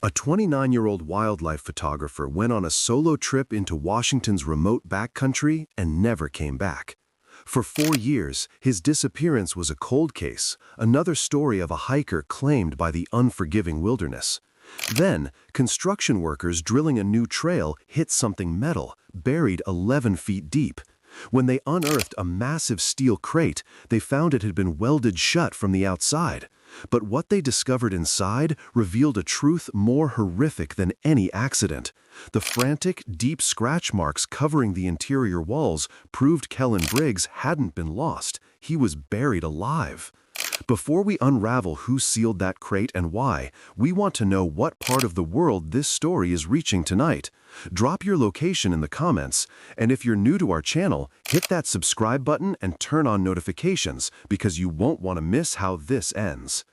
A 29-year-old wildlife photographer went on a solo trip into Washington's remote backcountry and never came back. For 4 years, his disappearance was a cold case, another story of a hiker claimed by the unforgiving wilderness. Then, construction workers drilling a new trail hit something metal, buried 11 feet deep. When they unearthed a massive steel crate, they found it had been welded shut from the outside. But what they discovered inside revealed a truth more horrific than any accident. The frantic, deep scratch marks covering the interior walls proved Kellen Briggs hadn't been lost. He was buried alive. Before we unravel who sealed that crate and why, we want to know what part of the world this story is reaching tonight. Drop your location in the comments, and if you're new to our channel, hit that subscribe button and turn on notifications because you won't want to miss how this ends.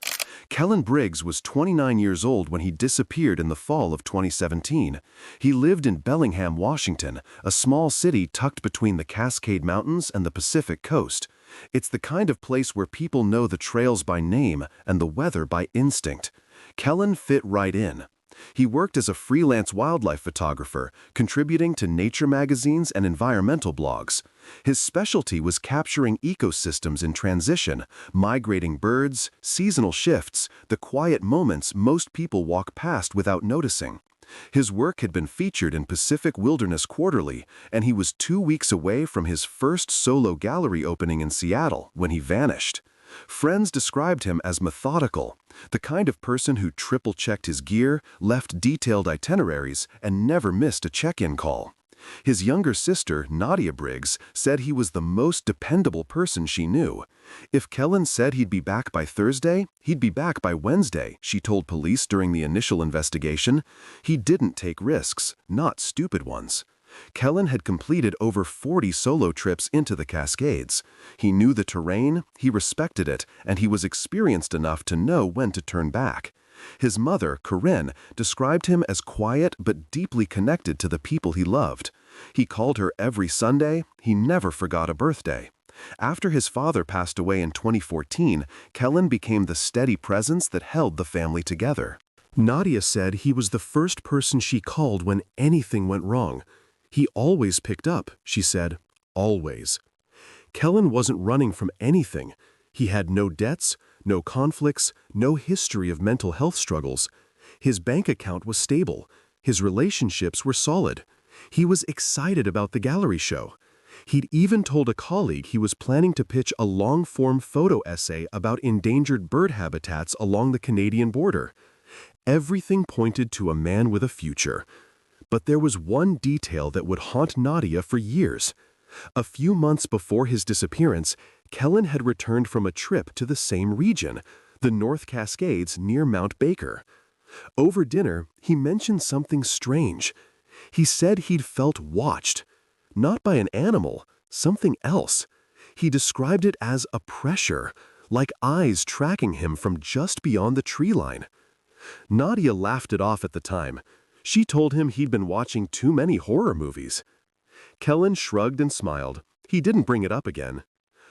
Kellen Briggs was 29 years old when he disappeared in the fall of 2017. He lived in Bellingham, Washington, a small city tucked between the Cascade Mountains and the Pacific Coast. It's the kind of place where people know the trails by name and the weather by instinct. Kellen fit right in. He worked as a freelance wildlife photographer, contributing to nature magazines and environmental blogs. His specialty was capturing ecosystems in transition, migrating birds, seasonal shifts, the quiet moments most people walk past without noticing. His work had been featured in Pacific Wilderness Quarterly, and he was 2 weeks away from his first solo gallery opening in Seattle when he vanished. Friends described him as methodical, the kind of person who triple-checked his gear, left detailed itineraries, and never missed a check-in call. His younger sister, Nadia Briggs, said he was the most dependable person she knew. If Kellen said he'd be back by Thursday, he'd be back by Wednesday, she told police during the initial investigation. He didn't take risks, not stupid ones. Kellen had completed over 40 solo trips into the Cascades. He knew the terrain, he respected it, and he was experienced enough to know when to turn back. His mother, Corinne, described him as quiet but deeply connected to the people he loved. He called her every Sunday. He never forgot a birthday. After his father passed away in 2014, Kellen became the steady presence that held the family together. Nadia said he was the first person she called when anything went wrong. He always picked up, she said, always. Kellen wasn't running from anything. He had no debts, no conflicts, no history of mental health struggles. His bank account was stable. His relationships were solid. He was excited about the gallery show. He'd even told a colleague he was planning to pitch a long-form photo essay about endangered bird habitats along the Canadian border. Everything pointed to a man with a future. But there was one detail that would haunt Nadia for years. A few months before his disappearance, Kellen had returned from a trip to the same region, the North Cascades near Mount Baker. Over dinner, he mentioned something strange. He said he'd felt watched. Not by an animal, something else. He described it as a pressure, like eyes tracking him from just beyond the tree line. Nadia laughed it off at the time. She told him he'd been watching too many horror movies. Kellen shrugged and smiled. He didn't bring it up again.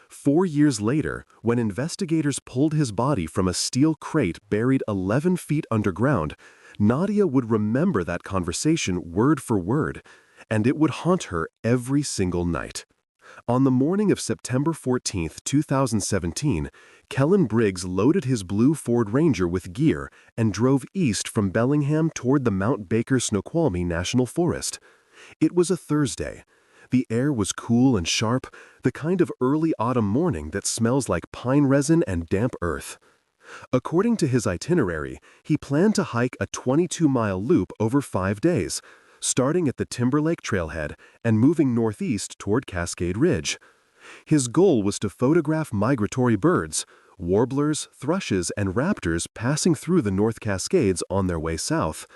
4 years later, when investigators pulled his body from a steel crate buried 11 feet underground, Nadia would remember that conversation word for word, and it would haunt her every single night. On the morning of September 14, 2017, Kellen Briggs loaded his blue Ford Ranger with gear and drove east from Bellingham toward the Mount Baker Snoqualmie National Forest. It was a Thursday. The air was cool and sharp, the kind of early autumn morning that smells like pine resin and damp earth. According to his itinerary, he planned to hike a 22-mile loop over 5 days, starting at the Timberlake Trailhead and moving northeast toward Cascade Ridge. His goal was to photograph migratory birds, warblers, thrushes, and raptors passing through the North Cascades on their way south.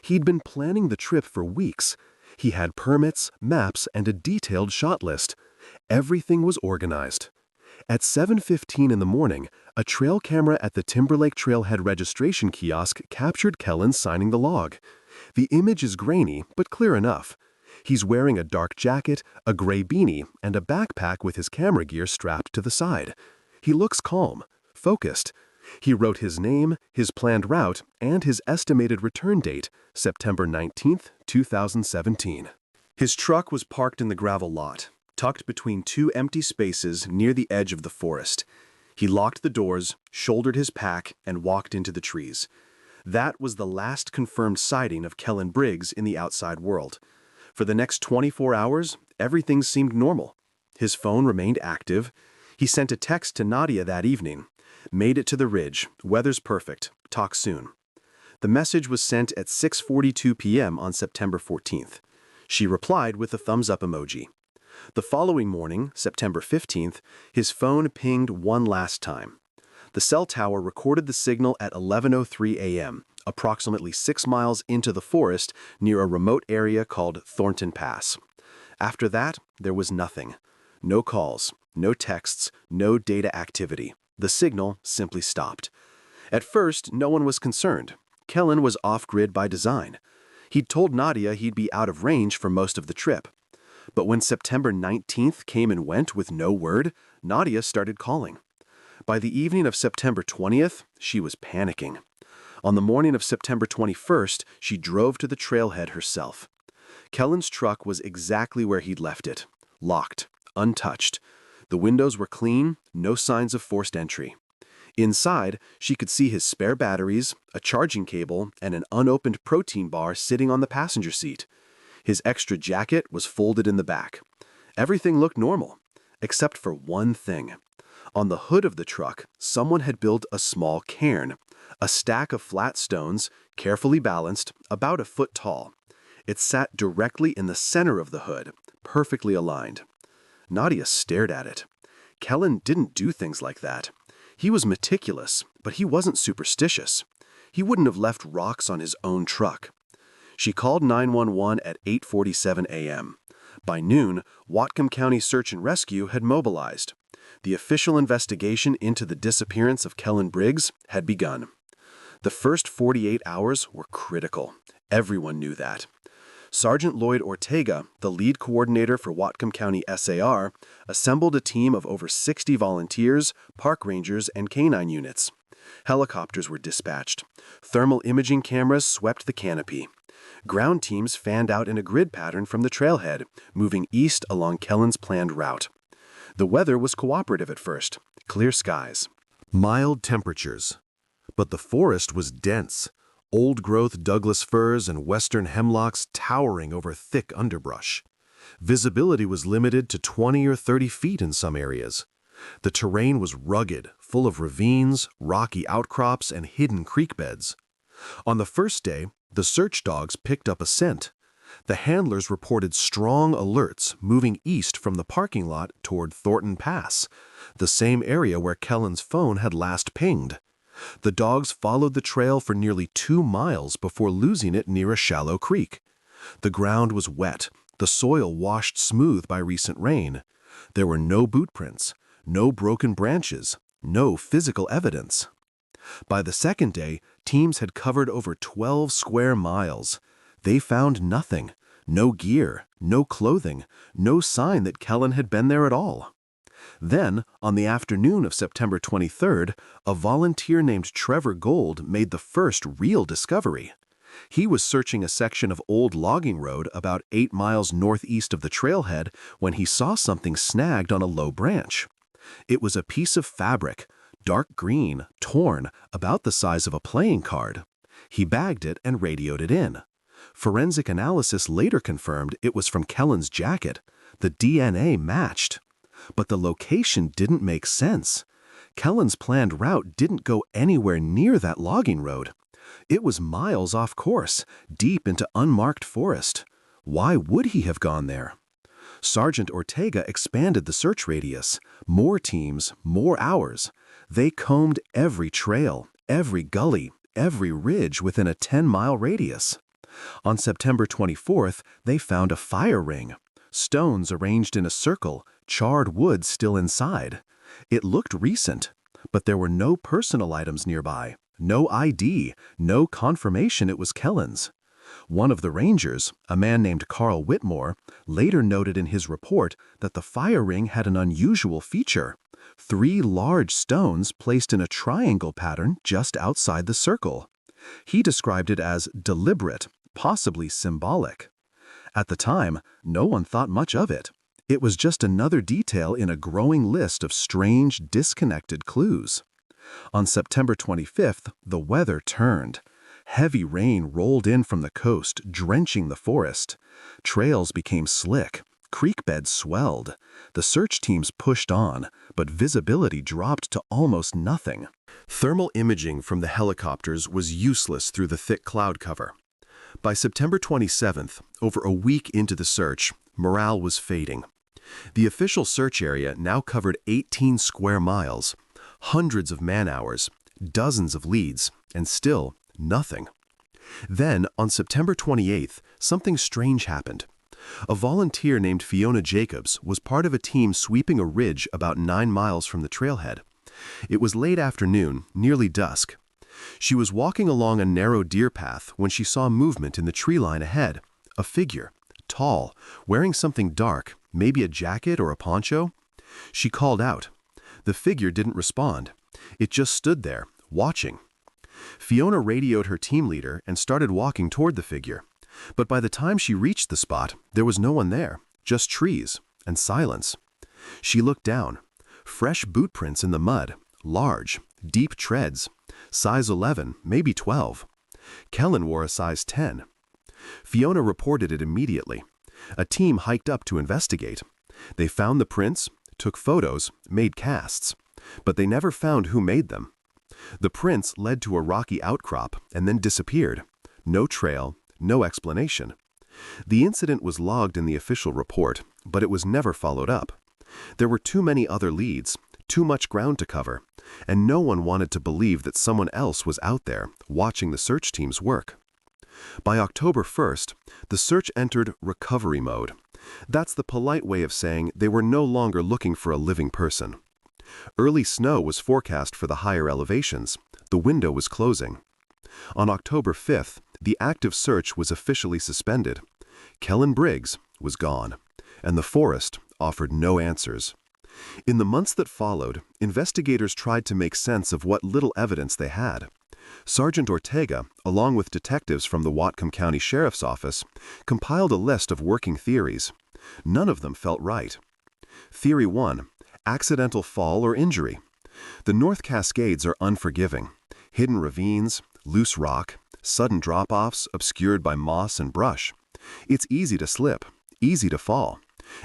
He'd been planning the trip for weeks. He had permits, maps, and a detailed shot list. Everything was organized. At 7:15 in the morning, a trail camera at the Timberlake Trailhead registration kiosk captured Kellen signing the log. The image is grainy, but clear enough. He's wearing a dark jacket, a gray beanie, and a backpack with his camera gear strapped to the side. He looks calm, focused. He wrote his name, his planned route, and his estimated return date, September 19, 2017. His truck was parked in the gravel lot, tucked between two empty spaces near the edge of the forest. He locked the doors, shouldered his pack, and walked into the trees. That was the last confirmed sighting of Kellen Briggs in the outside world. For the next 24 hours, everything seemed normal. His phone remained active. He sent a text to Nadia that evening. "Made it to the ridge. Weather's perfect. Talk soon." The message was sent at 6:42 p.m. on September 14th. She replied with a thumbs-up emoji. The following morning, September 15th, his phone pinged one last time. The cell tower recorded the signal at 11:03 a.m., approximately 6 miles into the forest near a remote area called Thornton Pass. After that, there was nothing. No calls, no texts, no data activity. The signal simply stopped. At first, no one was concerned. Kellen was off-grid by design. He'd told Nadia he'd be out of range for most of the trip. But when September 19th came and went with no word, Nadia started calling. By the evening of September 20th, she was panicking. On the morning of September 21st, she drove to the trailhead herself. Kellen's truck was exactly where he'd left it, locked, untouched. The windows were clean, no signs of forced entry. Inside, she could see his spare batteries, a charging cable, and an unopened protein bar sitting on the passenger seat. His extra jacket was folded in the back. Everything looked normal, except for one thing. On the hood of the truck, someone had built a small cairn, a stack of flat stones, carefully balanced, about a foot tall. It sat directly in the center of the hood, perfectly aligned. Nadia stared at it. Kellen didn't do things like that. He was meticulous, but he wasn't superstitious. He wouldn't have left rocks on his own truck. She called 911 at 8:47 a.m. By noon, Whatcom County Search and Rescue had mobilized. The official investigation into the disappearance of Kellen Briggs had begun. The first 48 hours were critical. Everyone knew that. Sergeant Lloyd Ortega, the lead coordinator for Whatcom County SAR, assembled a team of over 60 volunteers, park rangers, and canine units. Helicopters were dispatched. Thermal imaging cameras swept the canopy. Ground teams fanned out in a grid pattern from the trailhead, moving east along Kellen's planned route. The weather was cooperative at first, clear skies. Mild temperatures. But the forest was dense. Old-growth Douglas firs and western hemlocks towering over thick underbrush. Visibility was limited to 20 or 30 feet in some areas. The terrain was rugged, full of ravines, rocky outcrops, and hidden creek beds. On the first day, the search dogs picked up a scent. The handlers reported strong alerts moving east from the parking lot toward Thornton Pass, the same area where Kellen's phone had last pinged. The dogs followed the trail for nearly 2 miles before losing it near a shallow creek. The ground was wet, the soil washed smooth by recent rain. There were no boot prints, no broken branches, no physical evidence. By the second day, teams had covered over 12 square miles. They found nothing, no gear, no clothing, no sign that Kellen had been there at all. Then, on the afternoon of September 23rd, a volunteer named Trevor Gold made the first real discovery. He was searching a section of old logging road about 8 miles northeast of the trailhead when he saw something snagged on a low branch. It was a piece of fabric, dark green, torn, about the size of a playing card. He bagged it and radioed it in. Forensic analysis later confirmed it was from Kellen's jacket. The DNA matched. But the location didn't make sense. Kellen's planned route didn't go anywhere near that logging road. It was miles off course, deep into unmarked forest. Why would he have gone there? Sergeant Ortega expanded the search radius. More teams, more hours. They combed every trail, every gully, every ridge within a 10-mile radius. On September 24th, they found a fire ring. Stones arranged in a circle, charred wood still inside. It looked recent, but there were no personal items nearby, no ID, no confirmation it was Kellen's. One of the rangers, a man named Carl Whitmore, later noted in his report that the fire ring had an unusual feature. 3 large stones placed in a triangle pattern just outside the circle. He described it as deliberate, possibly symbolic. At the time, no one thought much of it. It was just another detail in a growing list of strange, disconnected clues. On September 25th, the weather turned. Heavy rain rolled in from the coast, drenching the forest. Trails became slick. Creek beds swelled. The search teams pushed on, but visibility dropped to almost nothing. Thermal imaging from the helicopters was useless through the thick cloud cover. By September 27th, over a week into the search, morale was fading. The official search area now covered 18 square miles, hundreds of man-hours, dozens of leads, and still nothing. Then, on September 28th, something strange happened. A volunteer named Fiona Jacobs was part of a team sweeping a ridge about 9 miles from the trailhead. It was late afternoon, nearly dusk. She was walking along a narrow deer path when she saw movement in the tree line ahead. A figure, tall, wearing something dark, maybe a jacket or a poncho. She called out. The figure didn't respond. It just stood there, watching. Fiona radioed her team leader and started walking toward the figure. But by the time she reached the spot, there was no one there, just trees and silence. She looked down. Fresh boot prints in the mud, large, deep treads, size 11, maybe 12. Kellen wore a size 10. Fiona reported it immediately. A team hiked up to investigate. They found the prints, took photos, made casts, but they never found who made them. The prints led to a rocky outcrop and then disappeared. No trail, no explanation. The incident was logged in the official report, but it was never followed up. There were too many other leads, too much ground to cover, and no one wanted to believe that someone else was out there watching the search team's work. By October 1st, the search entered recovery mode. That's the polite way of saying they were no longer looking for a living person. Early snow was forecast for the higher elevations. The window was closing. On October 5th, the active search was officially suspended. Kellen Briggs was gone, and the forest offered no answers. In the months that followed, investigators tried to make sense of what little evidence they had. Sergeant Ortega, along with detectives from the Whatcom County Sheriff's Office, compiled a list of working theories. None of them felt right. Theory 1. Accidental fall or injury. The North Cascades are unforgiving. Hidden ravines, loose rock, sudden drop-offs obscured by moss and brush. It's easy to slip, easy to fall.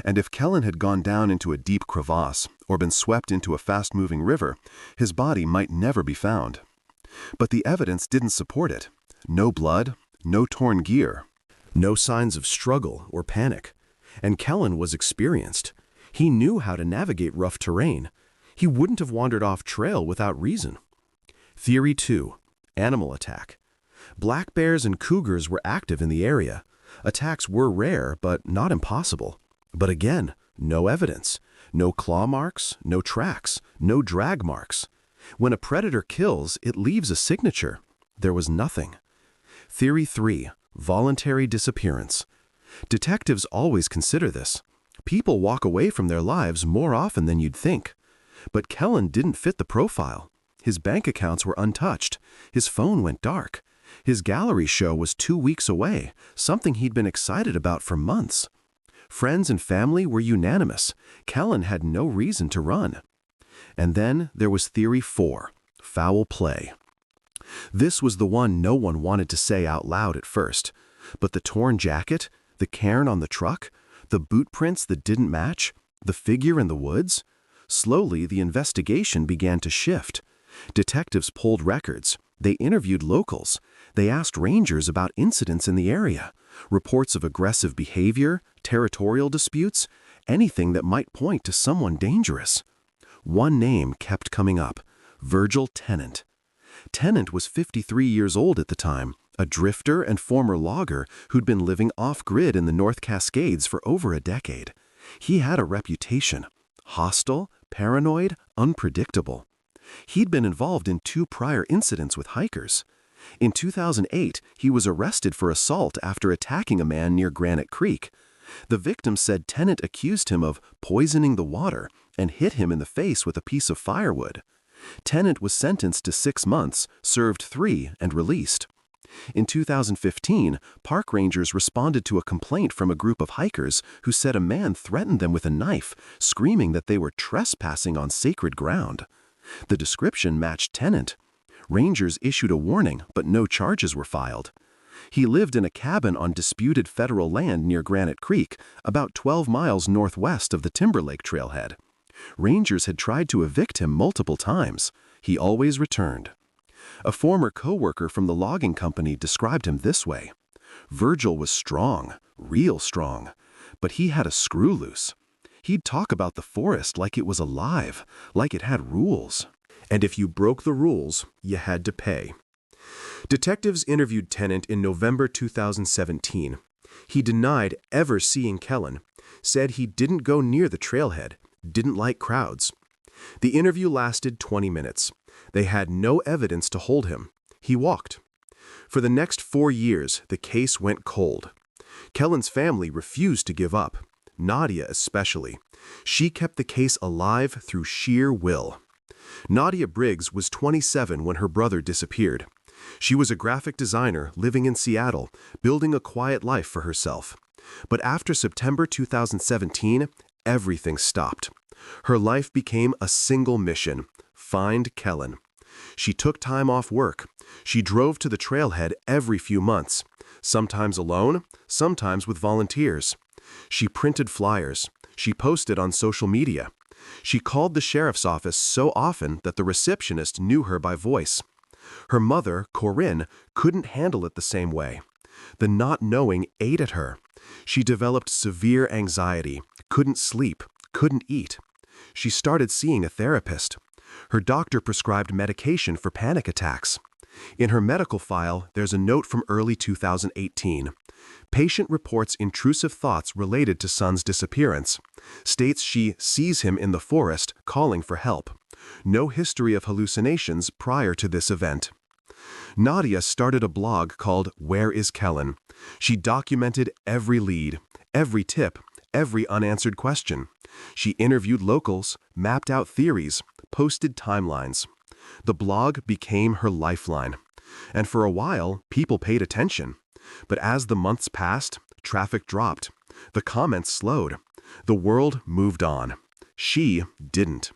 And if Kellen had gone down into a deep crevasse or been swept into a fast-moving river, his body might never be found. But the evidence didn't support it. No blood, no torn gear. No signs of struggle or panic. And Kellen was experienced. He knew how to navigate rough terrain. He wouldn't have wandered off trail without reason. Theory 2. Animal attack. Black bears and cougars were active in the area. Attacks were rare, but not impossible. But again, no evidence. No claw marks, no tracks, no drag marks. When a predator kills, it leaves a signature. There was nothing. Theory 3. Voluntary disappearance. Detectives always consider this. People walk away from their lives more often than you'd think. But Kellen didn't fit the profile. His bank accounts were untouched. His phone went dark. His gallery show was 2 weeks away, something he'd been excited about for months. Friends and family were unanimous. Kellen had no reason to run. And then there was Theory 4, foul play. This was the one no one wanted to say out loud at first. But the torn jacket, the cairn on the truck, the boot prints that didn't match, the figure in the woods. Slowly, the investigation began to shift. Detectives pulled records. They interviewed locals. They asked rangers about incidents in the area, reports of aggressive behavior, territorial disputes, anything that might point to someone dangerous. One name kept coming up, Virgil Tennant. Tennant was 53 years old at the time, a drifter and former logger who'd been living off-grid in the North Cascades for over a decade. He had a reputation, hostile, paranoid, unpredictable. He'd been involved in 2 prior incidents with hikers. In 2008, he was arrested for assault after attacking a man near Granite Creek. The victim said Tennant accused him of poisoning the water and hit him in the face with a piece of firewood. Tennant was sentenced to 6 months, served 3, and released. In 2015, park rangers responded to a complaint from a group of hikers who said a man threatened them with a knife, screaming that they were trespassing on sacred ground. The description matched Tennant. Rangers issued a warning, but no charges were filed. He lived in a cabin on disputed federal land near Granite Creek, about 12 miles northwest of the Timberlake trailhead. Rangers had tried to evict him multiple times. He always returned. A former co-worker from the logging company described him this way: "Virgil was strong, real strong, but he had a screw loose. He'd talk about the forest like it was alive, like it had rules. And if you broke the rules, you had to pay." Detectives interviewed Tennant in November 2017. He denied ever seeing Kellen, said he didn't go near the trailhead, didn't like crowds. The interview lasted 20 minutes. They had no evidence to hold him. He walked. For the next 4 years, the case went cold. Kellen's family refused to give up, Nadia especially. She kept the case alive through sheer will. Nadia Briggs was 27 when her brother disappeared. She was a graphic designer living in Seattle, building a quiet life for herself. But after September 2017, everything stopped. Her life became a single mission: find Kellen. She took time off work. She drove to the trailhead every few months, sometimes alone, sometimes with volunteers. She printed flyers. She posted on social media. She called the sheriff's office so often that the receptionist knew her by voice. Her mother, Corinne, couldn't handle it the same way. The not knowing ate at her. She developed severe anxiety, couldn't sleep, couldn't eat. She started seeing a therapist. Her doctor prescribed medication for panic attacks. In her medical file, there's a note from early 2018. Patient reports intrusive thoughts related to son's disappearance. States she sees him in the forest calling for help. No history of hallucinations prior to this event. Nadia started a blog called Where is Kellen? She documented every lead, every tip, every unanswered question. She interviewed locals, mapped out theories, posted timelines. The blog became her lifeline. And for a while, people paid attention. But as the months passed, traffic dropped. The comments slowed. The world moved on. She didn't.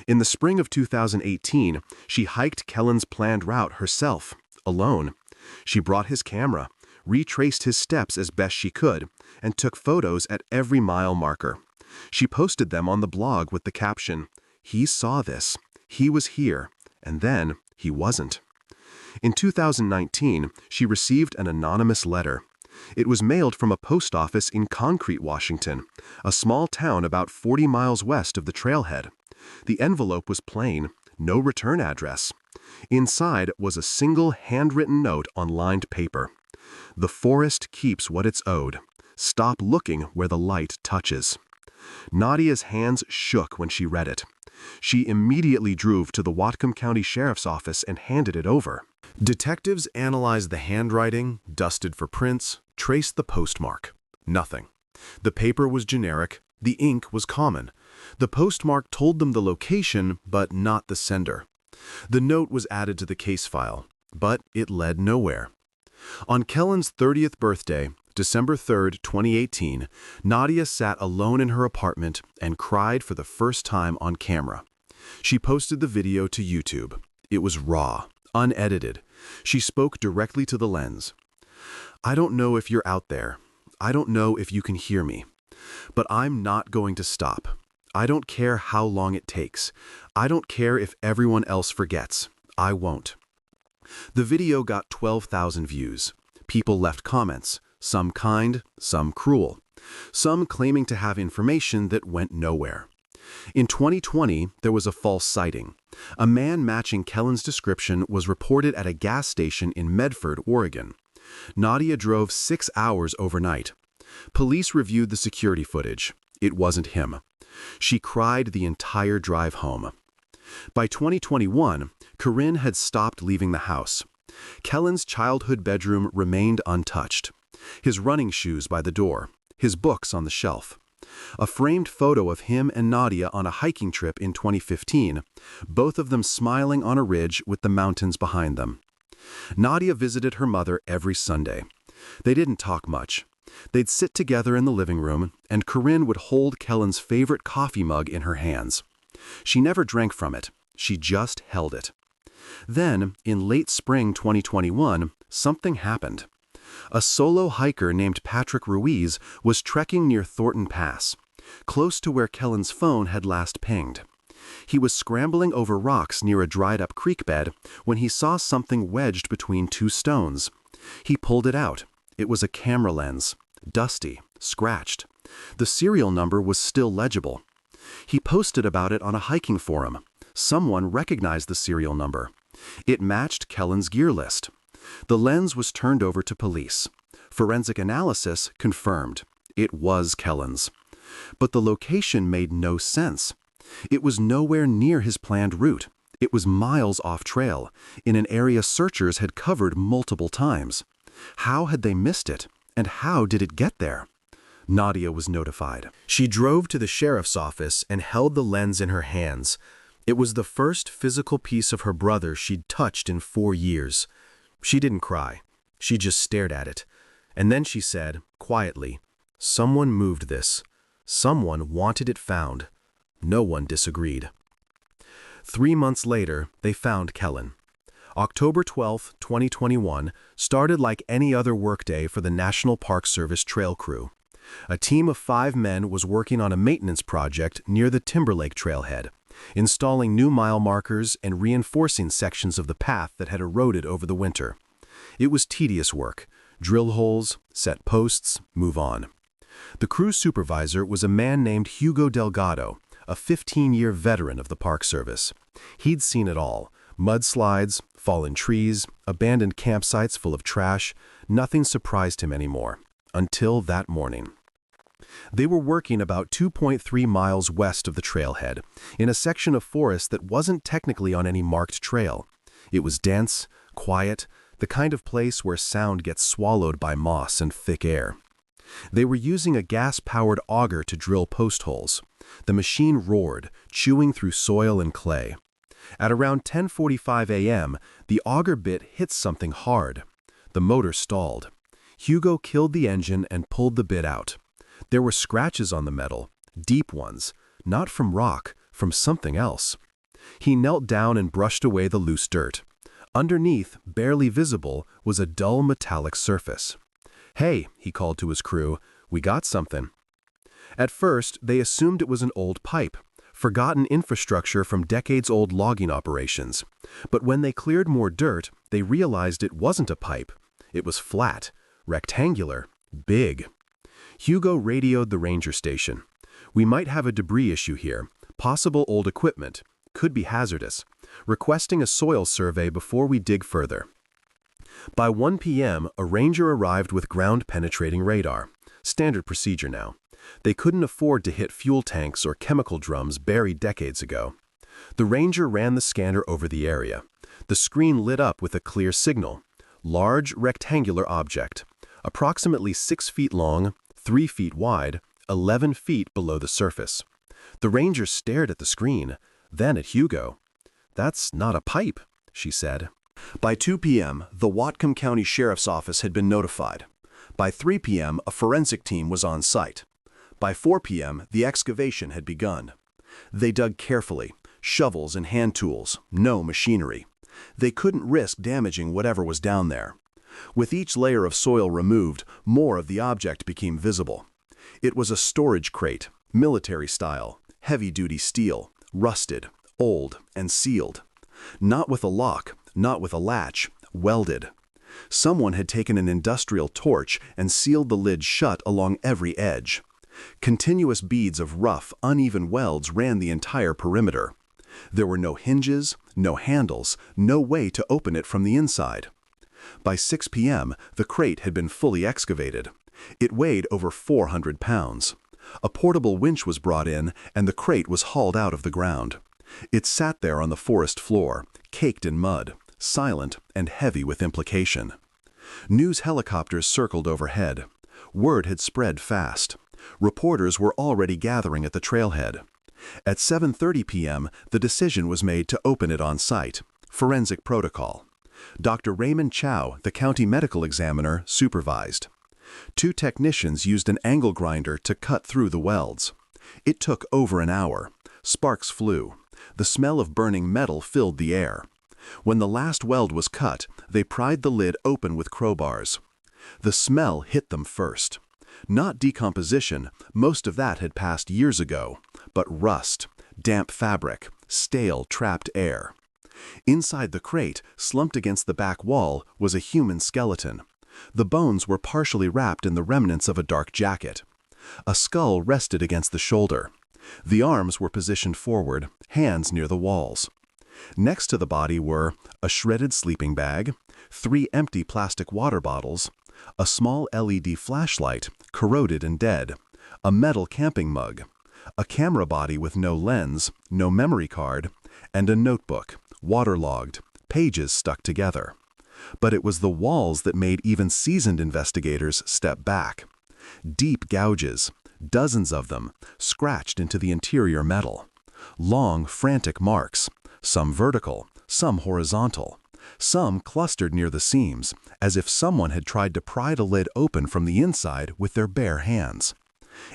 In the spring of 2018, she hiked Kellen's planned route herself, alone. She brought his camera, retraced his steps as best she could, and took photos at every mile marker. She posted them on the blog with the caption, "He saw this, he was here, and then he wasn't." In 2019, she received an anonymous letter. It was mailed from a post office in Concrete, Washington, a small town about 40 miles west of the trailhead. The envelope was plain, no return address. Inside was a single handwritten note on lined paper. "The forest keeps what it's owed. Stop looking where the light touches." Nadia's hands shook when she read it. She immediately drove to the Whatcom County Sheriff's Office and handed it over. Detectives analyzed the handwriting, dusted for prints, traced the postmark. Nothing. The paper was generic. The ink was common. The postmark told them the location, but not the sender. The note was added to the case file, but it led nowhere. On Kellen's 30th birthday, December 3, 2018, Nadia sat alone in her apartment and cried for the first time on camera. She posted the video to YouTube. It was raw, unedited. She spoke directly to the lens. "I don't know if you're out there. I don't know if you can hear me. But I'm not going to stop. I don't care how long it takes. I don't care if everyone else forgets. I won't." The video got 12,000 views. People left comments, some kind, some cruel, some claiming to have information that went nowhere. In 2020, there was a false sighting. A man matching Kellen's description was reported at a gas station in Medford, Oregon. Nadia drove 6 hours overnight. Police reviewed the security footage. It wasn't him. She cried the entire drive home. By 2021, Corinne had stopped leaving the house. Kellen's childhood bedroom remained untouched. His running shoes by the door, his books on the shelf. A framed photo of him and Nadia on a hiking trip in 2015, both of them smiling on a ridge with the mountains behind them. Nadia visited her mother every Sunday. They didn't talk much. They'd sit together in the living room, and Corinne would hold Kellen's favorite coffee mug in her hands. She never drank from it. She just held it. Then, in late spring 2021, something happened. A solo hiker named Patrick Ruiz was trekking near Thornton Pass, close to where Kellen's phone had last pinged. He was scrambling over rocks near a dried-up creek bed when he saw something wedged between two stones. He pulled it out. It was a camera lens, dusty, scratched. The serial number was still legible. He posted about it on a hiking forum. Someone recognized the serial number. It matched Kellen's gear list. The lens was turned over to police. Forensic analysis confirmed. It was Kellen's. But the location made no sense. It was nowhere near his planned route. It was miles off trail, in an area searchers had covered multiple times. How had they missed it? And how did it get there? Nadia was notified. She drove to the sheriff's office and held the lens in her hands. It was the first physical piece of her brother she'd touched in 4 years. She didn't cry. She just stared at it. And then she said, quietly, "Someone moved this. Someone wanted it found." No one disagreed. 3 months later, they found Kellen. October 12, 2021, started like any other workday for the National Park Service trail crew. A team of 5 men was working on a maintenance project near the Timberlake trailhead, installing new mile markers and reinforcing sections of the path that had eroded over the winter. It was tedious work. Drill holes, set posts, move on. The crew supervisor was a man named Hugo Delgado, a 15-year veteran of the Park Service. He'd seen it all: mudslides, fallen trees, abandoned campsites full of trash. Nothing surprised him anymore, until that morning. They were working about 2.3 miles west of the trailhead, in a section of forest that wasn't technically on any marked trail. It was dense, quiet, the kind of place where sound gets swallowed by moss and thick air. They were using a gas-powered auger to drill post holes. The machine roared, chewing through soil and clay. At around 10:45 a.m., the auger bit hit something hard. The motor stalled. Hugo killed the engine and pulled the bit out. There were scratches on the metal, deep ones, not from rock, from something else. He knelt down and brushed away the loose dirt. Underneath, barely visible, was a dull metallic surface. "Hey," he called to his crew, "we got something." At first, they assumed it was an old pipe, forgotten infrastructure from decades-old logging operations. But when they cleared more dirt, they realized it wasn't a pipe. It was flat, rectangular, big. Hugo radioed the ranger station. "We might have a debris issue here. Possible old equipment. Could be hazardous. Requesting a soil survey before we dig further." By 1 p.m., a ranger arrived with ground-penetrating radar. Standard procedure now. They couldn't afford to hit fuel tanks or chemical drums buried decades ago. The ranger ran the scanner over the area. The screen lit up with a clear signal. Large, rectangular object. Approximately 6 feet long, 3 feet wide, 11 feet below the surface. The ranger stared at the screen, then at Hugo. "That's not a pipe," she said. By 2 p.m., the Whatcom County Sheriff's Office had been notified. By 3 p.m., a forensic team was on site. By 4 p.m., the excavation had begun. They dug carefully, shovels and hand tools, no machinery. They couldn't risk damaging whatever was down there. With each layer of soil removed, more of the object became visible. It was a storage crate, military style, heavy-duty steel, rusted, old, and sealed. Not with a lock, not with a latch, welded. Someone had taken an industrial torch and sealed the lid shut along every edge. Continuous beads of rough, uneven welds ran the entire perimeter. There were no hinges, no handles, no way to open it from the inside. By 6 p.m., the crate had been fully excavated. It weighed over 400 pounds. A portable winch was brought in, and the crate was hauled out of the ground. It sat there on the forest floor, caked in mud, silent and heavy with implication. News helicopters circled overhead. Word had spread fast. Reporters were already gathering at the trailhead. At 7:30 p.m., the decision was made to open it on site. Forensic protocol. Dr. Raymond Chow, the county medical examiner, supervised. 2 technicians used an angle grinder to cut through the welds. It took over an hour. Sparks flew. The smell of burning metal filled the air. When the last weld was cut, they pried the lid open with crowbars. The smell hit them first. Not decomposition, most of that had passed years ago, but rust, damp fabric, stale, trapped air. Inside the crate, slumped against the back wall, was a human skeleton. The bones were partially wrapped in the remnants of a dark jacket. A skull rested against the shoulder. The arms were positioned forward, hands near the walls. Next to the body were a shredded sleeping bag, 3 empty plastic water bottles, a small LED flashlight, corroded and dead, a metal camping mug, a camera body with no lens, no memory card, and a notebook, waterlogged, pages stuck together. But it was the walls that made even seasoned investigators step back. Deep gouges, dozens of them, scratched into the interior metal. Long, frantic marks, some vertical, some horizontal, some clustered near the seams, as if someone had tried to pry the lid open from the inside with their bare hands.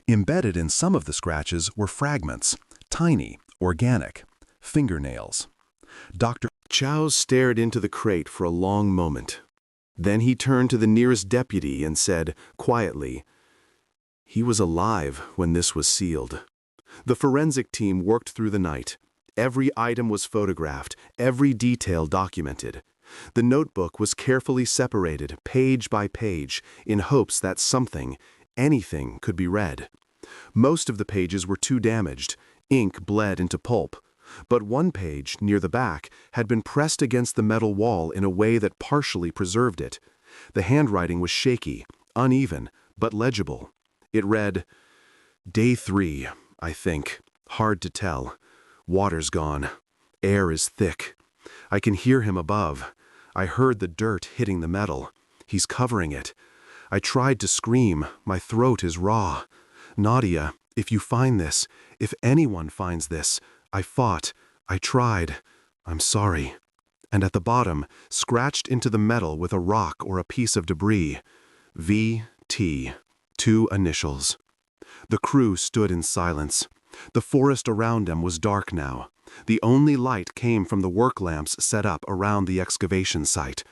Embedded in some of the scratches were fragments, tiny, organic, fingernails. Dr. Chow stared into the crate for a long moment. Then he turned to the nearest deputy and said, quietly, "He was alive when this was sealed." The forensic team worked through the night. Every item was photographed, every detail documented. The notebook was carefully separated, page by page, in hopes that something, anything, could be read. Most of the pages were too damaged. Ink bled into pulp. But one page, near the back, had been pressed against the metal wall in a way that partially preserved it. The handwriting was shaky, uneven, but legible. It read, "Day 3, I think. Hard to tell. Water's gone. Air is thick. I can hear him above. I heard the dirt hitting the metal. He's covering it. I tried to scream. My throat is raw. Nadia, if you find this, if anyone finds this, I fought. I tried. I'm sorry." And at the bottom, scratched into the metal with a rock or a piece of debris, V.T., 2 initials. The crew stood in silence. The forest around them was dark now. The only light came from the work lamps set up around the excavation site.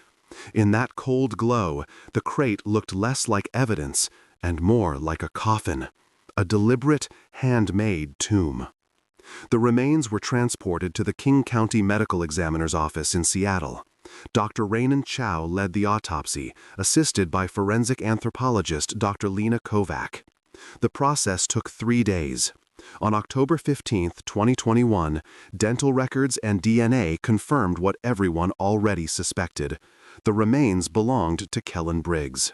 In that cold glow, the crate looked less like evidence and more like a coffin, a deliberate, handmade tomb. The remains were transported to the King County Medical Examiner's office in Seattle. Dr. Raymond Chow led the autopsy, assisted by forensic anthropologist Dr. Lena Kovac. The process took 3 days. On October 15, 2021, dental records and DNA confirmed what everyone already suspected. The remains belonged to Kellen Briggs.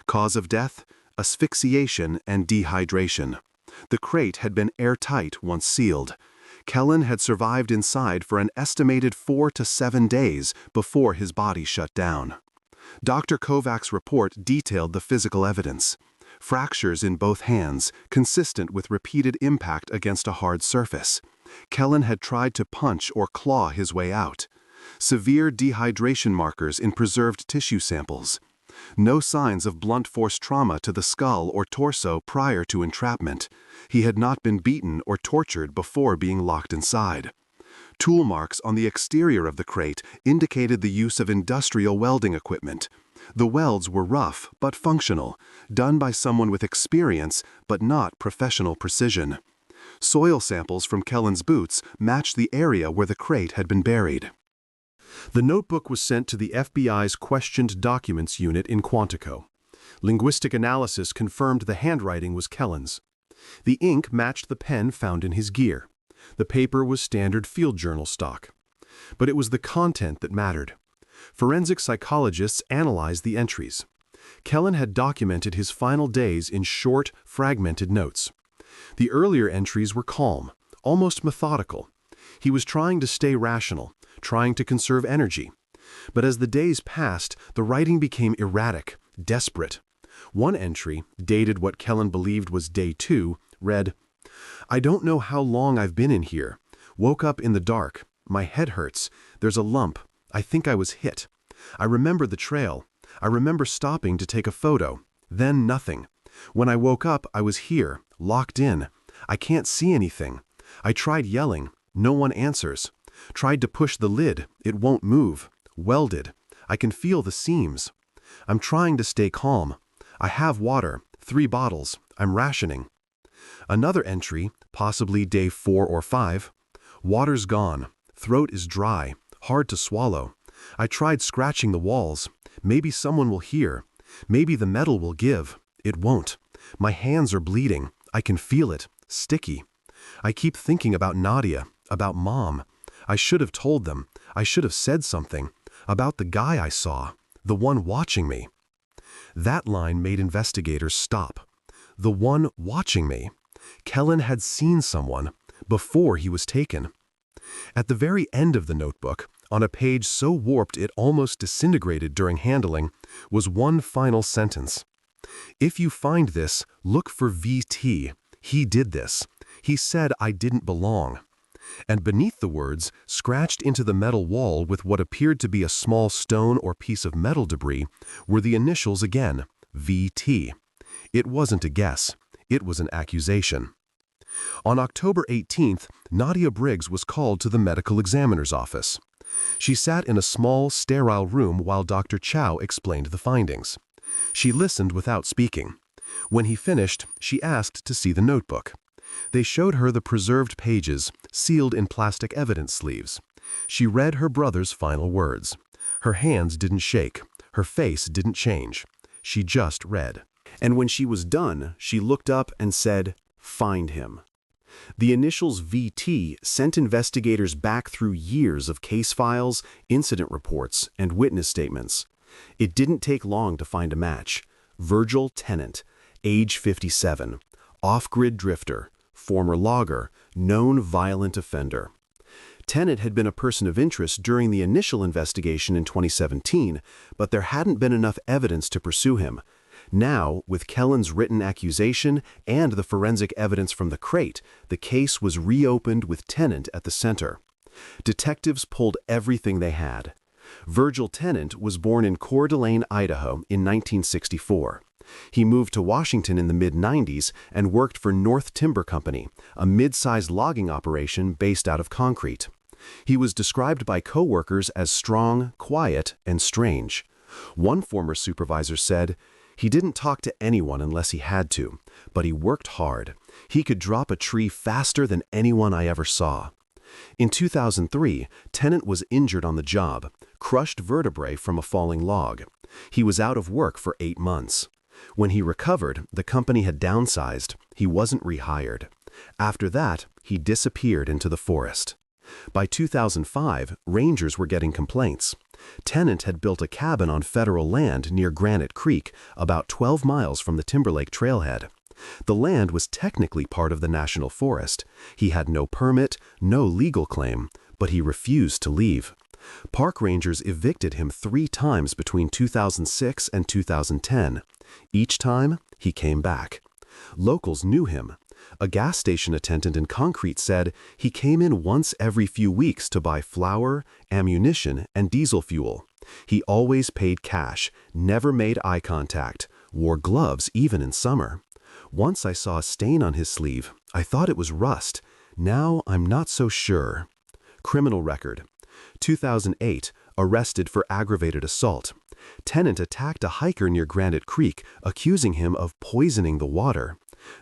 Cause of death? Asphyxiation and dehydration. The crate had been airtight once sealed. Kellen had survived inside for an estimated 4 to 7 days before his body shut down. Dr. Kovac's report detailed the physical evidence. Fractures in both hands, consistent with repeated impact against a hard surface. Kellen had tried to punch or claw his way out. Severe dehydration markers in preserved tissue samples. No signs of blunt force trauma to the skull or torso prior to entrapment. He had not been beaten or tortured before being locked inside. Tool marks on the exterior of the crate indicated the use of industrial welding equipment. The welds were rough but functional, done by someone with experience but not professional precision. Soil samples from Kellen's boots matched the area where the crate had been buried. The notebook was sent to the FBI's Questioned Documents Unit in Quantico. Linguistic analysis confirmed the handwriting was Kellen's. The ink matched the pen found in his gear. The paper was standard field journal stock. But it was the content that mattered. Forensic psychologists analyzed the entries. Kellen had documented his final days in short, fragmented notes. The earlier entries were calm, almost methodical. He was trying to stay rational, trying to conserve energy. But as the days passed, the writing became erratic, desperate. One entry, dated what Kellen believed was day 2, read, "I don't know how long I've been in here. Woke up in the dark. My head hurts. There's a lump. I think I was hit. I remember the trail. I remember stopping to take a photo. Then nothing. When I woke up, I was here, locked in. I can't see anything. I tried yelling. No one answers. Tried to push the lid. It won't move. Welded. I can feel the seams. I'm trying to stay calm. I have water, 3 bottles. I'm rationing." Another entry, possibly day 4 or 5. "Water's gone. Throat is dry. Hard to swallow. I tried scratching the walls. Maybe someone will hear. Maybe the metal will give. It won't. My hands are bleeding. I can feel it. Sticky. I keep thinking about Nadia, about Mom. I should have told them. I should have said something. About the guy I saw. The one watching me." That line made investigators stop. The one watching me. Kellen had seen someone before he was taken. At the very end of the notebook, on a page so warped it almost disintegrated during handling, was one final sentence. "If you find this, look for VT. He did this. He said I didn't belong." And beneath the words, scratched into the metal wall with what appeared to be a small stone or piece of metal debris, were the initials again, VT. It wasn't a guess. It was an accusation. On October 18th, Nadia Briggs was called to the medical examiner's office. She sat in a small, sterile room while Dr. Chow explained the findings. She listened without speaking. When he finished, she asked to see the notebook. They showed her the preserved pages, sealed in plastic evidence sleeves. She read her brother's final words. Her hands didn't shake. Her face didn't change. She just read. And when she was done, she looked up and said, "Find him." The initials VT sent investigators back through years of case files, incident reports, and witness statements. It didn't take long to find a match. Virgil Tennant, age 57, off-grid drifter, former logger, known violent offender. Tennant had been a person of interest during the initial investigation in 2017, but there hadn't been enough evidence to pursue him. Now, with Kellen's written accusation and the forensic evidence from the crate, the case was reopened with Tennant at the center. Detectives pulled everything they had. Virgil Tennant was born in Coeur d'Alene, Idaho in 1964. He moved to Washington in the mid-90s and worked for North Timber Company, a mid-sized logging operation based out of Concrete. He was described by coworkers as strong, quiet, and strange. One former supervisor said, "He didn't talk to anyone unless he had to, but he worked hard. He could drop a tree faster than anyone I ever saw." In 2003, Tennant was injured on the job, crushed vertebrae from a falling log. He was out of work for 8 months. When he recovered, the company had downsized. He wasn't rehired. After that, he disappeared into the forest. By 2005, rangers were getting complaints. Tennant had built a cabin on federal land near Granite Creek, about 12 miles from the Timberlake trailhead. The land was technically part of the National Forest. He had no permit, no legal claim, but he refused to leave. Park rangers evicted him 3 times between 2006 and 2010. Each time, he came back. Locals knew him. A gas station attendant in Concrete said he came in once every few weeks to buy flour, ammunition, and diesel fuel. He always paid cash, never made eye contact, wore gloves even in summer. Once I saw a stain on his sleeve. I thought it was rust. Now I'm not so sure. Criminal record. 2008, arrested for aggravated assault. Tennant attacked a hiker near Granite Creek, accusing him of poisoning the water.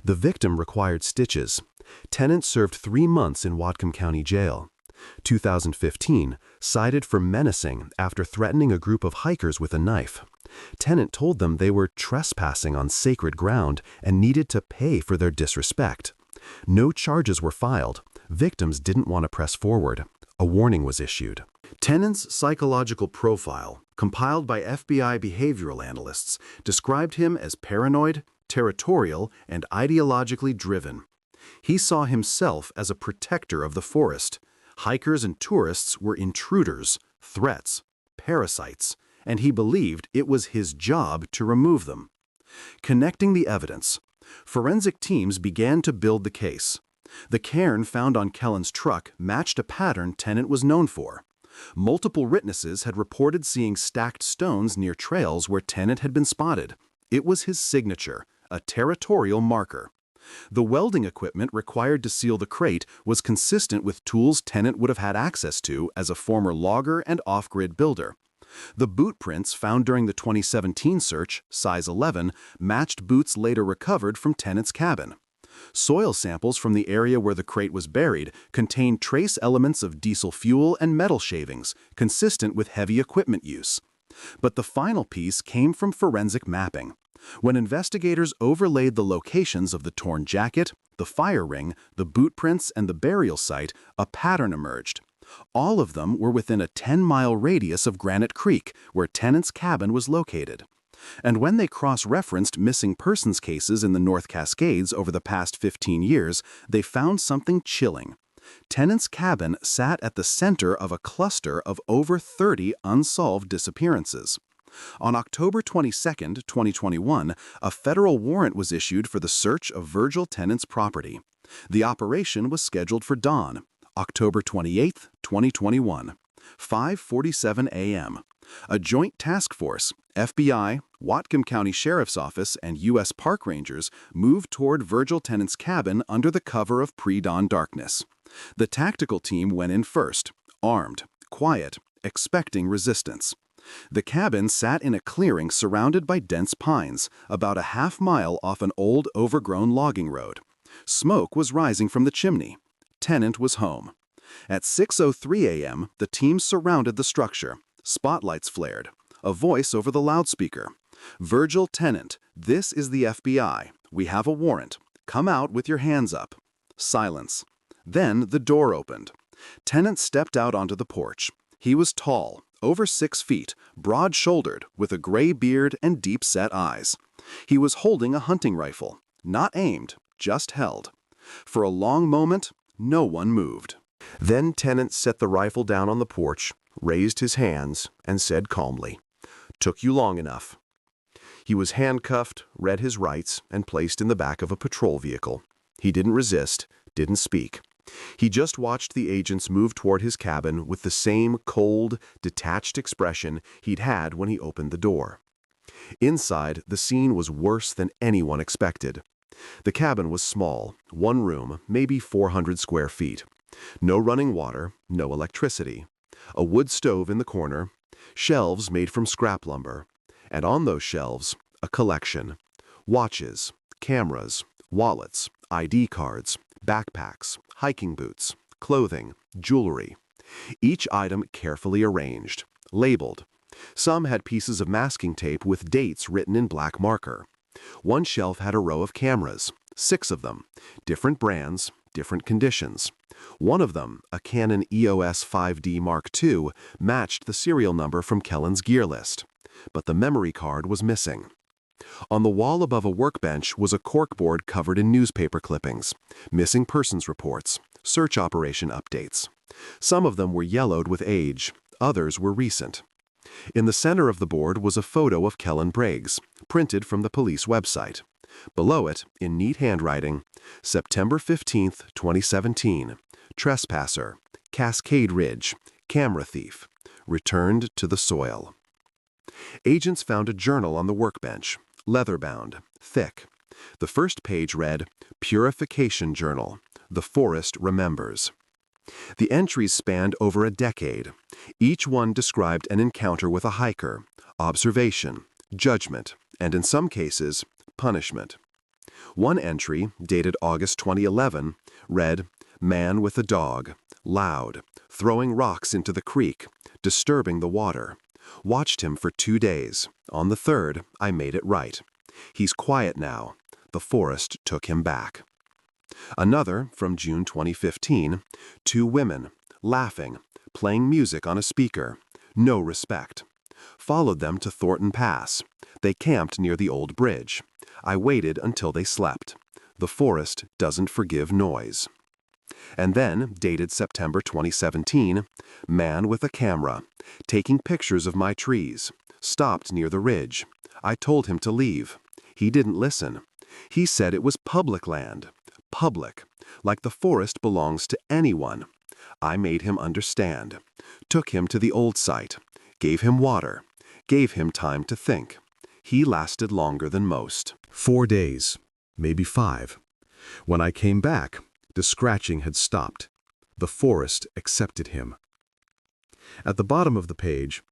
The victim required stitches. Tennant served 3 months in Whatcom County Jail. 2015, cited for menacing after threatening a group of hikers with a knife. Tennant told them they were trespassing on sacred ground and needed to pay for their disrespect. No charges were filed. Victims didn't want to press forward. A warning was issued. Tennant's psychological profile, compiled by FBI behavioral analysts, described him as paranoid, territorial, and ideologically driven. He saw himself as a protector of the forest. Hikers and tourists were intruders, threats, parasites, and he believed it was his job to remove them. Connecting the evidence, forensic teams began to build the case. The cairn found on Kellen's truck matched a pattern Tennant was known for. Multiple witnesses had reported seeing stacked stones near trails where Tennant had been spotted. It was his signature, a territorial marker. The welding equipment required to seal the crate was consistent with tools Tennant would have had access to as a former logger and off-grid builder. The boot prints found during the 2017 search, size 11, matched boots later recovered from Tennant's cabin. Soil samples from the area where the crate was buried contained trace elements of diesel fuel and metal shavings, consistent with heavy equipment use. But the final piece came from forensic mapping. When investigators overlaid the locations of the torn jacket, the fire ring, the boot prints, and the burial site, a pattern emerged. All of them were within a 10-mile radius of Granite Creek, where Tennant's cabin was located. And when they cross-referenced missing persons cases in the North Cascades over the past 15 years, they found something chilling. Tennant's cabin sat at the center of a cluster of over 30 unsolved disappearances. On October 22, 2021, a federal warrant was issued for the search of Virgil Tennant's property. The operation was scheduled for dawn, October 28, 2021, 5:47 a.m. A joint task force, FBI, Whatcom County Sheriff's Office, and U.S. Park Rangers moved toward Virgil Tennant's cabin under the cover of pre-dawn darkness. The tactical team went in first, armed, quiet, expecting resistance. The cabin sat in a clearing surrounded by dense pines, about a half-mile off an old, overgrown logging road. Smoke was rising from the chimney. Tennant was home. At 6:03 a.m., the team surrounded the structure. Spotlights flared. A voice over the loudspeaker. "Virgil Tennant, this is the FBI. We have a warrant. Come out with your hands up." Silence. Then the door opened. Tennant stepped out onto the porch. He was tall, over 6 feet, broad-shouldered, with a gray beard and deep-set eyes. He was holding a hunting rifle, not aimed, just held. For a long moment, no one moved. Then Tennant set the rifle down on the porch, raised his hands, and said calmly, "Took you long enough." He was handcuffed, read his rights, and placed in the back of a patrol vehicle. He didn't resist, didn't speak. He just watched the agents move toward his cabin with the same cold, detached expression he'd had when he opened the door. Inside, the scene was worse than anyone expected. The cabin was small, one room, maybe 400 square feet. No running water, no electricity. A wood stove in the corner, shelves made from scrap lumber, and on those shelves, a collection. Watches, cameras, wallets, ID cards, backpacks, hiking boots, clothing, jewelry. Each item carefully arranged, labeled. Some had pieces of masking tape with dates written in black marker. One shelf had a row of cameras, 6 of them, different brands, different conditions. One of them, a Canon EOS 5D Mark II, matched the serial number from Kellen's gear list. But the memory card was missing. On the wall above a workbench was a corkboard covered in newspaper clippings, missing persons reports, search operation updates. Some of them were yellowed with age, others were recent. In the center of the board was a photo of Kellen Briggs, printed from the police website. Below it, in neat handwriting, September 15, 2017, trespasser, Cascade Ridge, camera thief, returned to the soil. Agents found a journal on the workbench, leather-bound, thick. The first page read, "Purification Journal. The Forest Remembers." The entries spanned over a decade. Each one described an encounter with a hiker, observation, judgment, and in some cases, punishment. One entry, dated August 2011, read, "Man with a dog, loud, throwing rocks into the creek, disturbing the water. Watched him for 2 days. On the 3rd, I made it right. He's quiet now. The forest took him back." Another, from June 2015, 2 women, laughing, playing music on a speaker, no respect. Followed them to Thornton Pass. They camped near the old bridge. I waited until they slept. The forest doesn't forgive noise. And then, dated September 2017, man with a camera, taking pictures of my trees, stopped near the ridge. I told him to leave. He didn't listen. He said it was public land. Public, like the forest belongs to anyone. I made him understand. Took him to the old site. Gave him water. Gave him time to think. He lasted longer than most. 4 days, maybe 5. When I came back, the scratching had stopped. The forest accepted him. At the bottom of the page,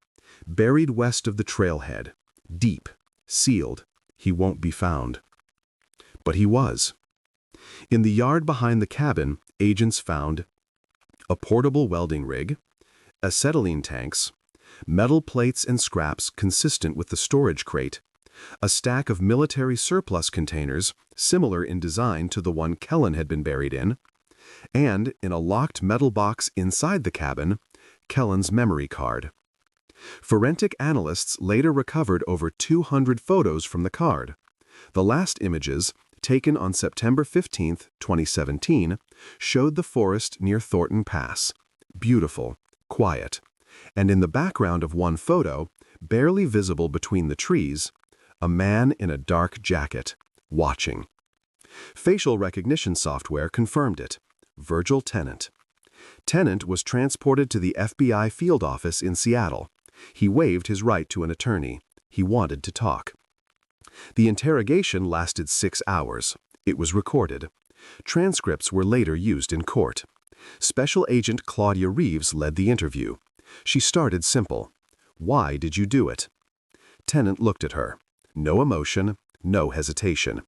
buried west of the trailhead, deep, sealed, he won't be found. But he was. In the yard behind the cabin, agents found a portable welding rig, acetylene tanks, metal plates and scraps consistent with the storage crate, a stack of military surplus containers similar in design to the one Kellen had been buried in, and in a locked metal box inside the cabin, Kellen's memory card. Forensic analysts later recovered over 200 photos from the card. The last images, taken on September 15, 2017, showed the forest near Thornton Pass. Beautiful, quiet. And in the background of one photo, barely visible between the trees, a man in a dark jacket, watching. Facial recognition software confirmed it. Virgil Tennant. Tennant was transported to the FBI field office in Seattle. He waived his right to an attorney. He wanted to talk. The interrogation lasted 6 hours. It was recorded. Transcripts were later used in court. Special Agent Claudia Reeves led the interview. She started simple. "Why did you do it?" Tennant looked at her. No emotion, no hesitation.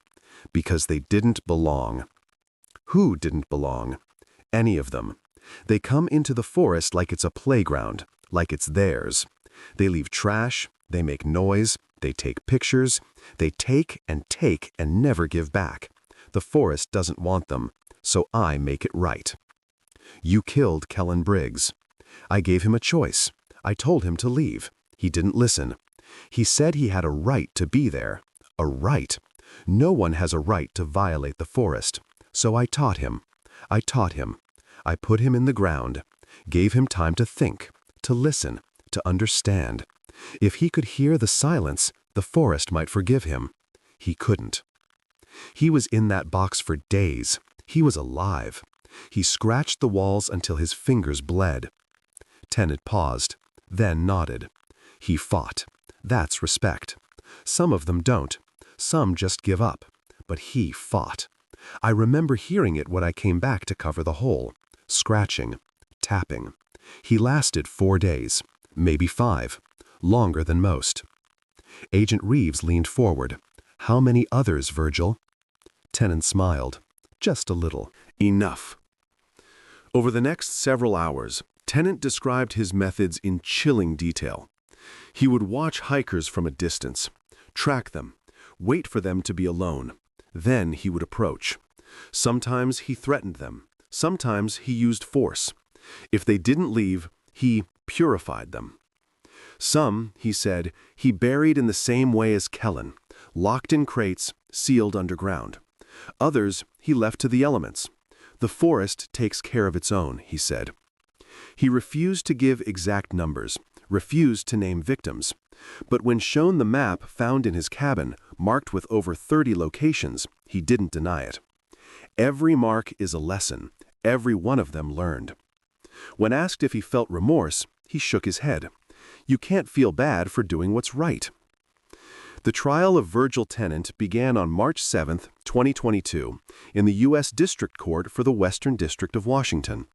Because they didn't belong. Who didn't belong? Any of them. They come into the forest like it's a playground, like it's theirs. They leave trash, they make noise, they take pictures, they take and never give back. The forest doesn't want them, so I make it right. You killed Kellen Briggs. I gave him a choice. I told him to leave. He didn't listen. He said he had a right to be there. A right. No one has a right to violate the forest. So I taught him. I put him in the ground, gave him time to think, to listen, to understand. If he could hear the silence, the forest might forgive him. He couldn't. He was in that box for days. He was alive. He scratched the walls until his fingers bled. Tennant paused, then nodded. He fought. That's respect. Some of them don't. Some just give up. But he fought. I remember hearing it when I came back to cover the hole. Scratching. Tapping. He lasted 4 days. Maybe 5. Longer than most. Agent Reeves leaned forward. How many others, Virgil? Tennant smiled. Just a little. Enough. Over the next several hours, Tennant described his methods in chilling detail. He would watch hikers from a distance, track them, wait for them to be alone. Then he would approach. Sometimes he threatened them. Sometimes he used force. If they didn't leave, he purified them. Some, he said, he buried in the same way as Kellen, locked in crates, sealed underground. Others he left to the elements. The forest takes care of its own, he said. He refused to give exact numbers, refused to name victims. But when shown the map found in his cabin, marked with over 30 locations, he didn't deny it. Every mark is a lesson, every one of them learned. When asked if he felt remorse, he shook his head. You can't feel bad for doing what's right. The trial of Virgil Tennant began on March 7, 2022, in the U.S. District Court for the Western District of Washington.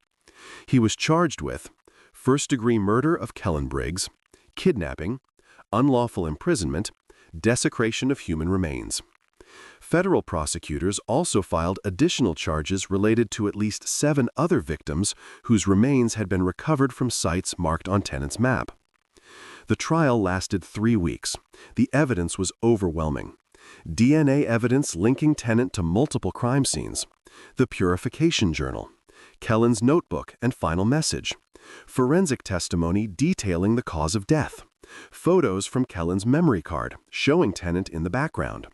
He was charged with first-degree murder of Kellen Briggs, kidnapping, unlawful imprisonment, desecration of human remains. Federal prosecutors also filed additional charges related to at least 7 other victims whose remains had been recovered from sites marked on Tennant's map. The trial lasted 3 weeks. The evidence was overwhelming. DNA evidence linking Tennant to multiple crime scenes, the Purification Journal, Kellen's notebook and final message, forensic testimony detailing the cause of death, photos from Kellen's memory card showing Tennant in the background.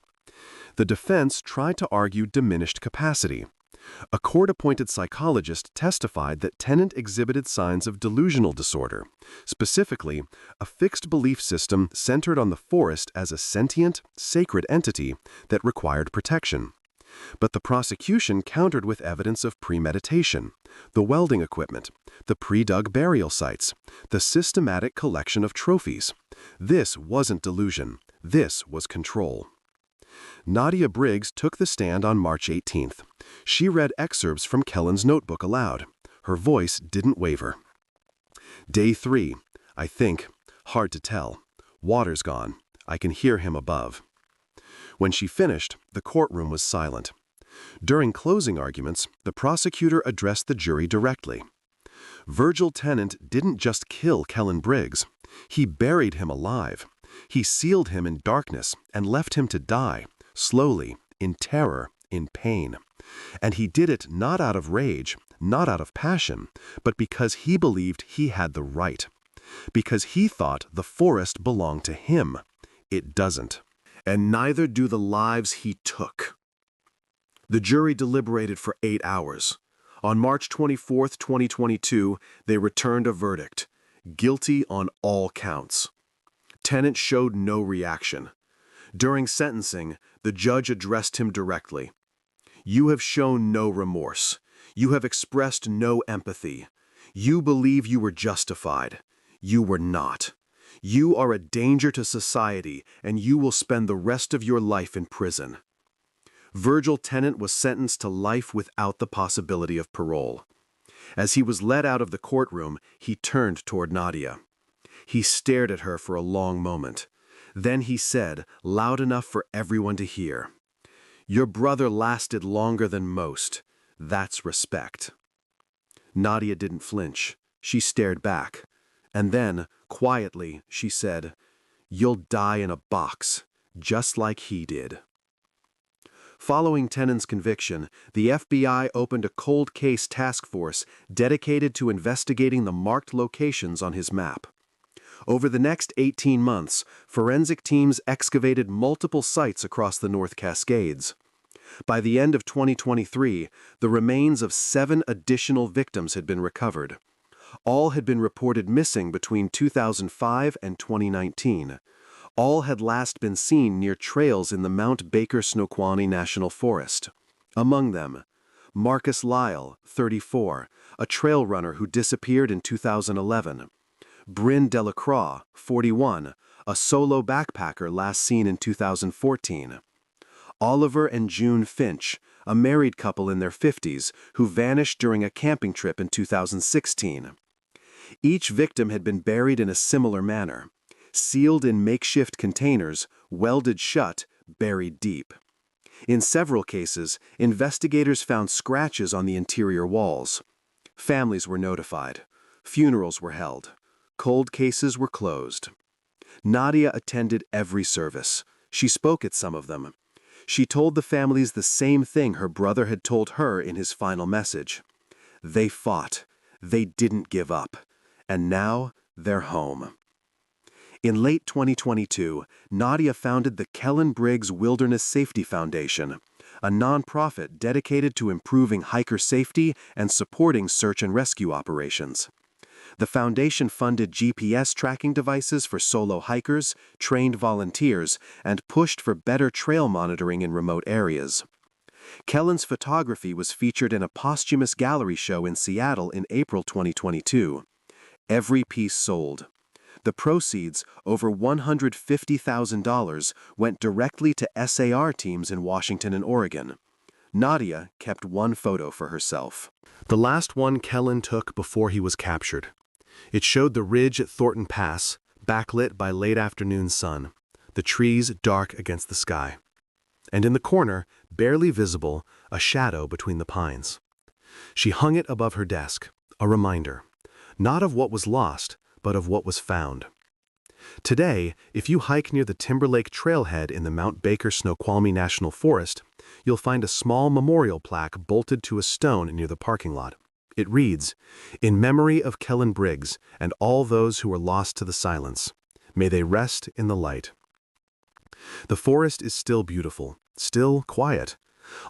The defense tried to argue diminished capacity, A court-appointed psychologist testified that Tennant exhibited signs of delusional disorder, specifically, a fixed belief system centered on the forest as a sentient, sacred entity that required protection. But the prosecution countered with evidence of premeditation, the welding equipment, the pre-dug burial sites, the systematic collection of trophies. This wasn't delusion. This was control. Nadia Briggs took the stand on March 18th. She read excerpts from Kellen's notebook aloud. Her voice didn't waver. Day 3. I think. Hard to tell. Water's gone. I can hear him above. When she finished, the courtroom was silent. During closing arguments, the prosecutor addressed the jury directly. Virgil Tennant didn't just kill Kellen Briggs. He buried him alive. He sealed him in darkness and left him to die, slowly, in terror, in pain. And he did it not out of rage, not out of passion, but because he believed he had the right. Because he thought the forest belonged to him. It doesn't. And neither do the lives he took. The jury deliberated for 8 hours. On March 24, 2022, they returned a verdict: guilty on all counts. Tennant showed no reaction. During sentencing, the judge addressed him directly. You have shown no remorse. You have expressed no empathy. You believe you were justified. You were not. You are a danger to society, and you will spend the rest of your life in prison. Virgil Tennant was sentenced to life without the possibility of parole. As he was led out of the courtroom, he turned toward Nadia. He stared at her for a long moment. Then he said, loud enough for everyone to hear, "Your brother lasted longer than most. That's respect." Nadia didn't flinch. She stared back. And then, quietly, she said, "You'll die in a box, just like he did." Following Tennant's conviction, the FBI opened a cold case task force dedicated to investigating the marked locations on his map. Over the next 18 months, forensic teams excavated multiple sites across the North Cascades. By the end of 2023, the remains of 7 additional victims had been recovered. All had been reported missing between 2005 and 2019. All had last been seen near trails in the Mount Baker Snoqualmie National Forest. Among them, Marcus Lyle, 34, a trail runner who disappeared in 2011. Bryn Delacroix, 41, a solo backpacker last seen in 2014. Oliver and June Finch, a married couple in their 50s who vanished during a camping trip in 2016. Each victim had been buried in a similar manner, sealed in makeshift containers, welded shut, buried deep. In several cases, investigators found scratches on the interior walls. Families were notified. Funerals were held. Cold cases were closed. Nadia attended every service. She spoke at some of them. She told the families the same thing her brother had told her in his final message. They fought. They didn't give up. And now they're home. In late 2022, Nadia founded the Kellen Briggs Wilderness Safety Foundation, a nonprofit dedicated to improving hiker safety and supporting search and rescue operations. The foundation funded GPS tracking devices for solo hikers, trained volunteers, and pushed for better trail monitoring in remote areas. Kellen's photography was featured in a posthumous gallery show in Seattle in April 2022. Every piece sold. The proceeds, over $150,000, went directly to SAR teams in Washington and Oregon. Nadia kept one photo for herself. The last one Kellen took before he was captured. It showed the ridge at Thornton Pass, backlit by late afternoon sun, the trees dark against the sky. And in the corner, barely visible, a shadow between the pines. She hung it above her desk, a reminder, not of what was lost, but of what was found. Today, if you hike near the Timberlake Trailhead in the Mount Baker Snoqualmie National Forest, you'll find a small memorial plaque bolted to a stone near the parking lot. It reads, "In memory of Kellen Briggs and all those who were lost to the silence, may they rest in the light." The forest is still beautiful, still quiet,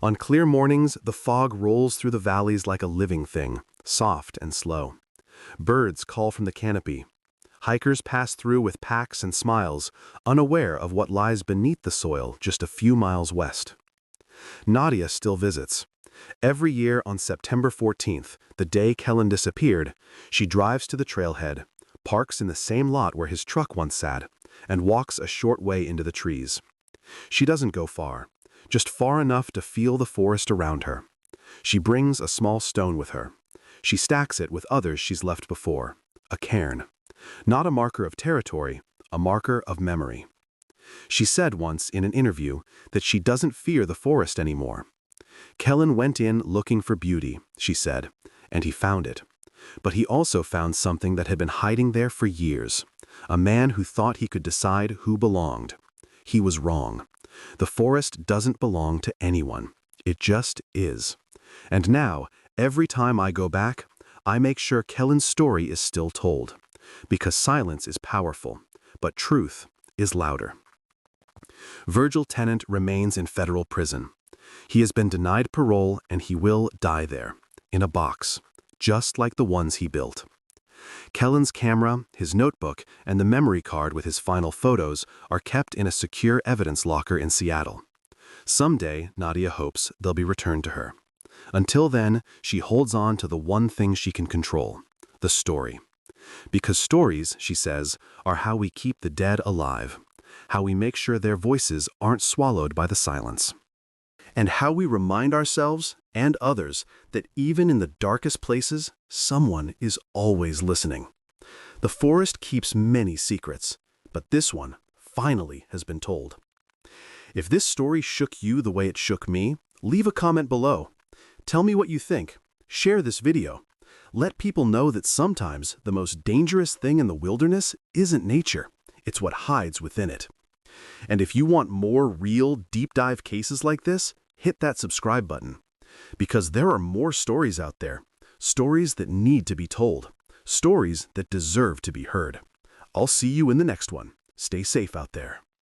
On clear mornings, the fog rolls through the valleys like a living thing, soft and slow. Birds call from the canopy. Hikers pass through with packs and smiles, unaware of what lies beneath the soil just a few miles west. Nadia still visits. Every year on September 14th, the day Kellen disappeared, she drives to the trailhead, parks in the same lot where his truck once sat, and walks a short way into the trees. She doesn't go far, just far enough to feel the forest around her. She brings a small stone with her. She stacks it with others she's left before, a cairn. Not a marker of territory, a marker of memory. She said once in an interview that she doesn't fear the forest anymore. Kellen went in looking for beauty, she said, and he found it. But he also found something that had been hiding there for years. A man who thought he could decide who belonged. He was wrong. The forest doesn't belong to anyone. It just is. And now, every time I go back, I make sure Kellen's story is still told. Because silence is powerful, but truth is louder. Virgil Tennant remains in federal prison. He has been denied parole and he will die there, in a box, just like the ones he built. Kellen's camera, his notebook, and the memory card with his final photos are kept in a secure evidence locker in Seattle. Someday, Nadia hopes, they'll be returned to her. Until then, she holds on to the one thing she can control, the story. Because stories, she says, are how we keep the dead alive, how we make sure their voices aren't swallowed by the silence. And how we remind ourselves and others that even in the darkest places, someone is always listening. The forest keeps many secrets, but this one finally has been told. If this story shook you the way it shook me, leave a comment below. Tell me what you think. Share this video. Let people know that sometimes the most dangerous thing in the wilderness isn't nature, it's what hides within it. And if you want more real deep dive cases like this, hit that subscribe button. Because there are more stories out there, stories that need to be told, stories that deserve to be heard. I'll see you in the next one. Stay safe out there.